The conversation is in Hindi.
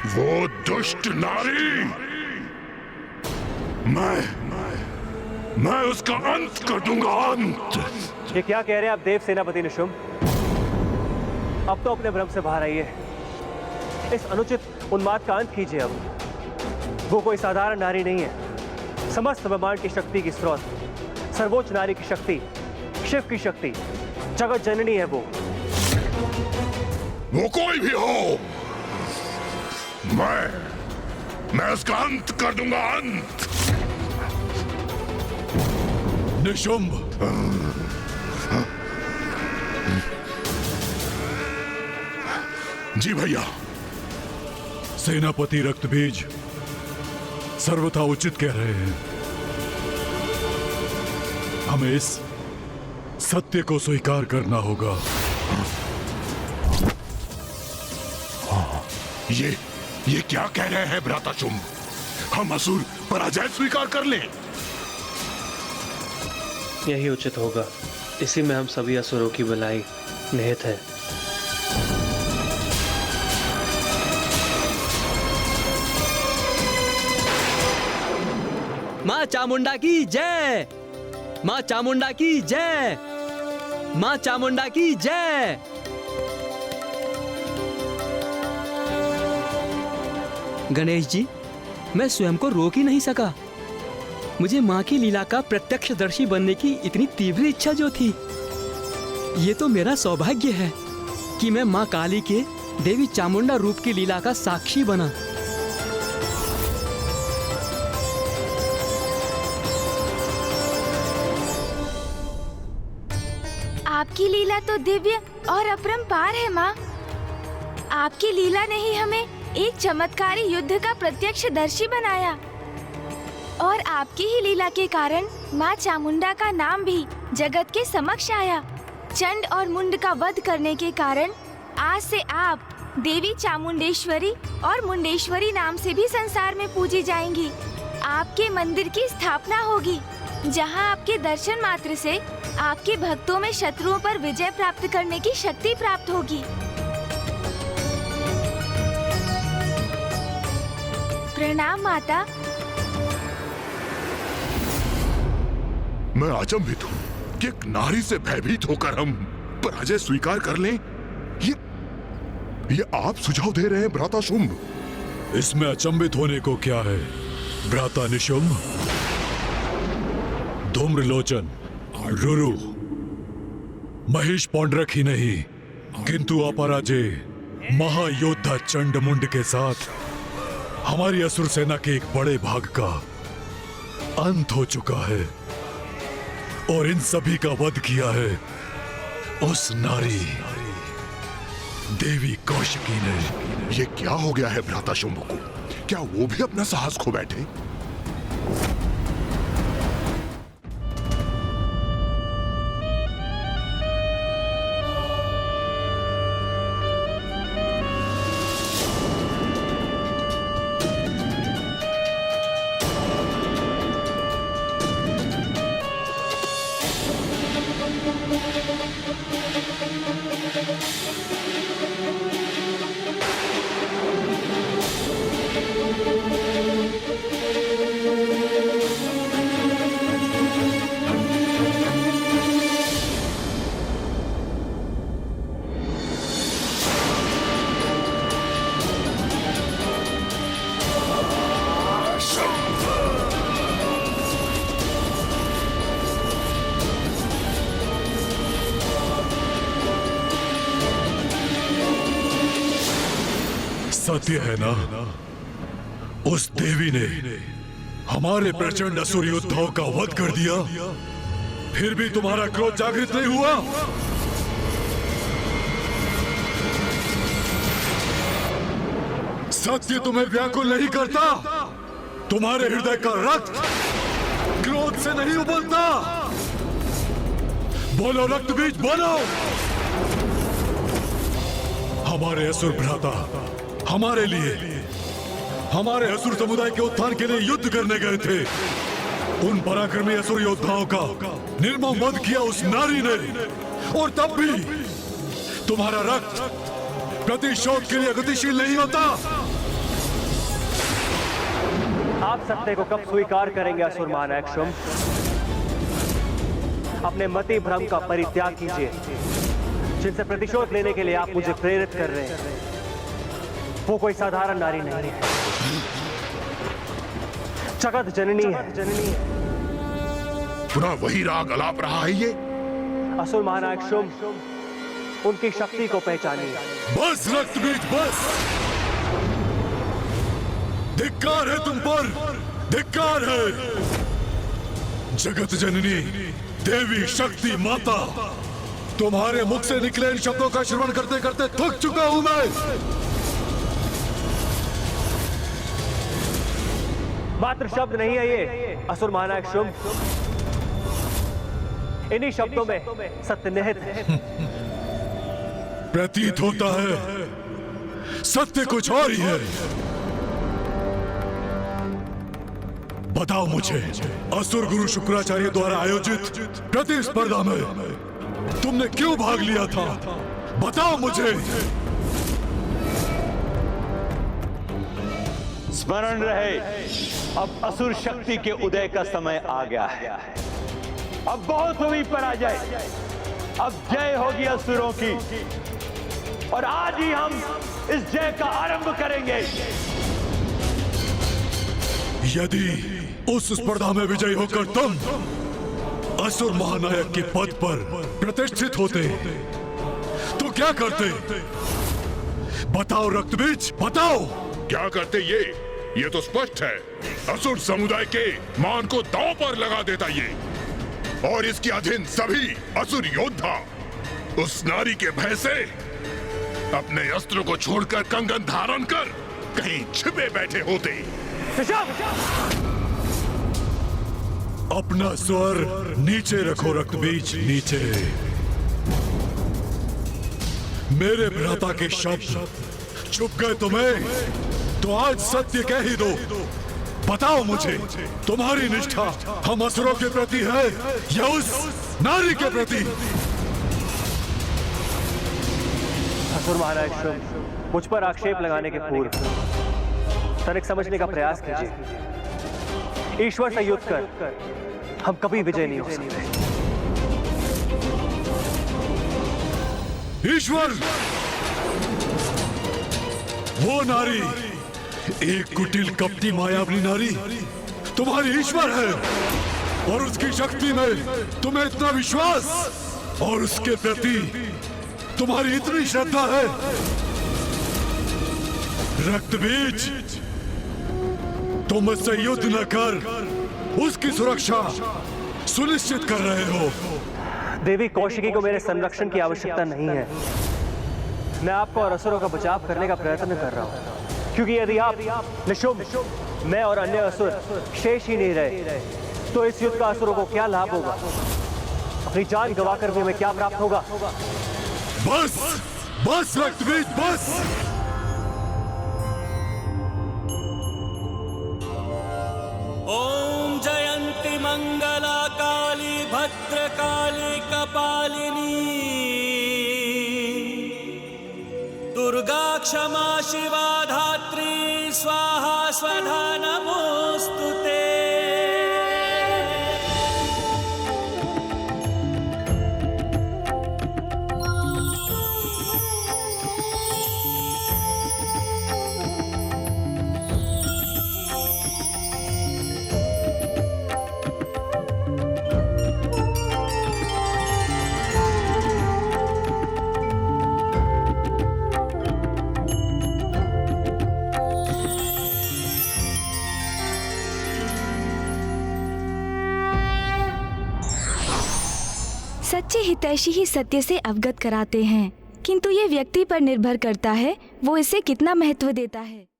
वो दुष्ट नारी, मैं उसका अंत कर दूंगा, अंत। ये क्या कह रहे हैं आप देव सेनापति निशुंभ? अब तो अपने भ्रम से बाहर आइए। इस अनुचित उन्माद का अंत कीजिए। अब वो कोई साधारण नारी नहीं है, समस्त ब्रह्मांड की शक्ति की स्रोत, सर्वोच्च नारी की शक्ति, शिव की शक्ति, जगत जननी है वो कोई भी हो, मैं उसका अंत कर दूंगा, अंत। निशुंभ, जी भैया। सेनापति रक्तबीज सर्वथा उचित कह रहे हैं। हमें इस सत्य को स्वीकार करना होगा। ये क्या कह रहे हैं भ्राताशुंभ? हम असुर पराजय स्वीकार कर लें? यही उचित होगा। इसी में हम सभी असुरों की भलाई निहित है। मां चामुंडा की जय! मां चामुंडा की जय! मां चामुंडा की जय! गणेश जी, मैं स्वयं को रोक ही नहीं सका। मुझे मां की लीला का प्रत्यक्षदर्शी बनने की इतनी तीव्र इच्छा जो थी, ये तो मेरा सौभाग्य है कि मैं मां काली के देवी चामुंडा रूप की लीला का साक्षी बना। आपकी लीला तो दिव्य और अपरंपार है माँ। आपकी लीला ने ही हमें एक चमत्कारी युद्ध का प्रत्यक्षदर्शी बनाया और आपकी ही लीला के कारण माँ चामुंडा का नाम भी जगत के समक्ष आया। चंड और मुंड का वध करने के कारण आज से आप देवी चामुंडेश्वरी और मुंडेश्वरी नाम से भी संसार में पूजी जाएंगी। आपके मंदिर की स्थापना होगी, जहाँ आपके दर्शन मात्र से आपके भक्तों में शत्रुओं पर विजय प्राप्त करने की शक्ति प्राप्त होगी। प्रणाम माता। मैं अचंभित हूँ कि एक नारी से भयभीत होकर हम पराजय स्वीकार कर लें। ये आप सुझाव दे रहे हैं भ्राताशुंभ? इसमें अचंभित होने को क्या है भ्राता निशुंभ? धूम्रलोचन, रुरु, महेश पौंड्रक ही नहीं किंतु अपराजय महायोद्धा चंडमुंड के साथ हमारी असुर सेना के एक बड़े भाग का अंत हो चुका है और इन सभी का वध किया है उस नारी देवी कौशिकी ने। ये क्या हो गया है भ्राताशुंभ को? क्या वो भी अपना साहस खो बैठे? सत्य है ना, उस देवी ने हमारे प्रचंड असुर योद्धाओं का वध कर दिया, फिर भी तुम्हारा क्रोध जागृत नहीं हुआ? सत्य तुम्हें व्याकुल नहीं करता? तुम्हारे हृदय का रक्त क्रोध से नहीं उबलता? बोलो रक्तबीज, बोलो। हमारे असुर भ्राता हमारे लिए, हमारे असुर समुदाय के उत्थान के लिए युद्ध करने गए थे। उन पराक्रमी असुर योद्धाओं का निर्मम वध किया उस नारी ने, और तब भी तुम्हारा रक्त प्रतिशोध के लिए गतिशील नहीं होता। आप सत्य को कब स्वीकार करेंगे असुर महानायक शुंभ? अपने मति भ्रम का परित्याग कीजिए, जिनसे प्रतिशोध लेने के लिए आप मुझे प्रेरित कर रहे हैं। वो कोई साधारण नारी नहीं है, जगत जननी है। पुनः वही राग अलाप रहा है ये। असुर महानायक शुंभ, उनकी शक्ति को पहचानिए। बस रक्तबीज, बस। धिक्कार है तुम पर, धिक्कार है। जगत जननी, देवी, शक्ति, माता, तुम्हारे मुख से निकले इन शब्दों का श्रवण करते करते थक चुका हूं मैं। मात्र शब्द नहीं है ये असुर महानायक शुंभ, इन्हीं शब्दों में सत्य निहित है। प्रतीत होता है सत्य कुछ और ही है। बताओ मुझे, असुर गुरु शुक्राचार्य द्वारा आयोजित प्रतिस्पर्धा में तुमने क्यों भाग लिया था? बताओ मुझे। स्मरण रहे, अब असुर शक्ति के उदय का समय आ गया है। अब बहुत हुई पराजय, अब जय होगी असुरों की, और आज ही हम इस जय का आरंभ करेंगे। यदि उस स्पर्धा में विजयी होकर तुम असुर महानायक के पद पर प्रतिष्ठित होते तो क्या करते? बताओ रक्तबीज, बताओ। क्या करते ये तो स्पष्ट है। असुर समुदाय के मान को दांव पर लगा देता ये, और इसके अधीन सभी असुर योद्धा उस नारी के भय से अपने अस्त्र को छोड़कर कंगन धारण कर कहीं छिपे बैठे होते। अपना स्वर नीचे रखो रक्तबीज, नीचे। मेरे भ्राता के शब्द चुप गए तुम्हें, तो आज सत्य कह ही दो। बताओ मुझे, तुम्हारी निष्ठा हम असुरों के प्रति है या उस नारी के प्रति? असुर महाराज शुंभ, मुझ पर आक्षेप लगाने के पूर्व तनिक समझने का प्रयास कीजिए। ईश्वर से युद्ध कर हम कभी विजय नहीं हो सकते। ईश्वर, वो नारी, एक कुटिल कपटी मायावी नारी तुम्हारी ईश्वर है, और उसकी शक्ति में तुम्हें इतना विश्वास और उसके प्रति तुम्हारी इतनी श्रद्धा है। रक्तबीज, तुम मुझसे युद्ध न कर उसकी सुरक्षा सुनिश्चित कर रहे हो। देवी कौशिकी को मेरे संरक्षण की आवश्यकता नहीं है। मैं आपको और असुरों का बचाव करने का प्रयत्न कर रहा हूं, क्योंकि यदि आप निशुंभ, मैं और अन्य असुर शेष ही नहीं रहे तो इस युद्ध का असुरों को क्या लाभ होगा? अपनी जान गंवाकर भी हमें क्या प्राप्त होगा? बस बस रक्तबीज, बस। ओम जयंती मंगला काली भद्रकाली कपालिनी, दुर्गा क्षमा शिवा धात्री स्वाहा स्वधा नमोस्तुते। सच्चे हितैषी ही सत्य से अवगत कराते हैं, किंतु ये व्यक्ति पर निर्भर करता है वो इसे कितना महत्व देता है।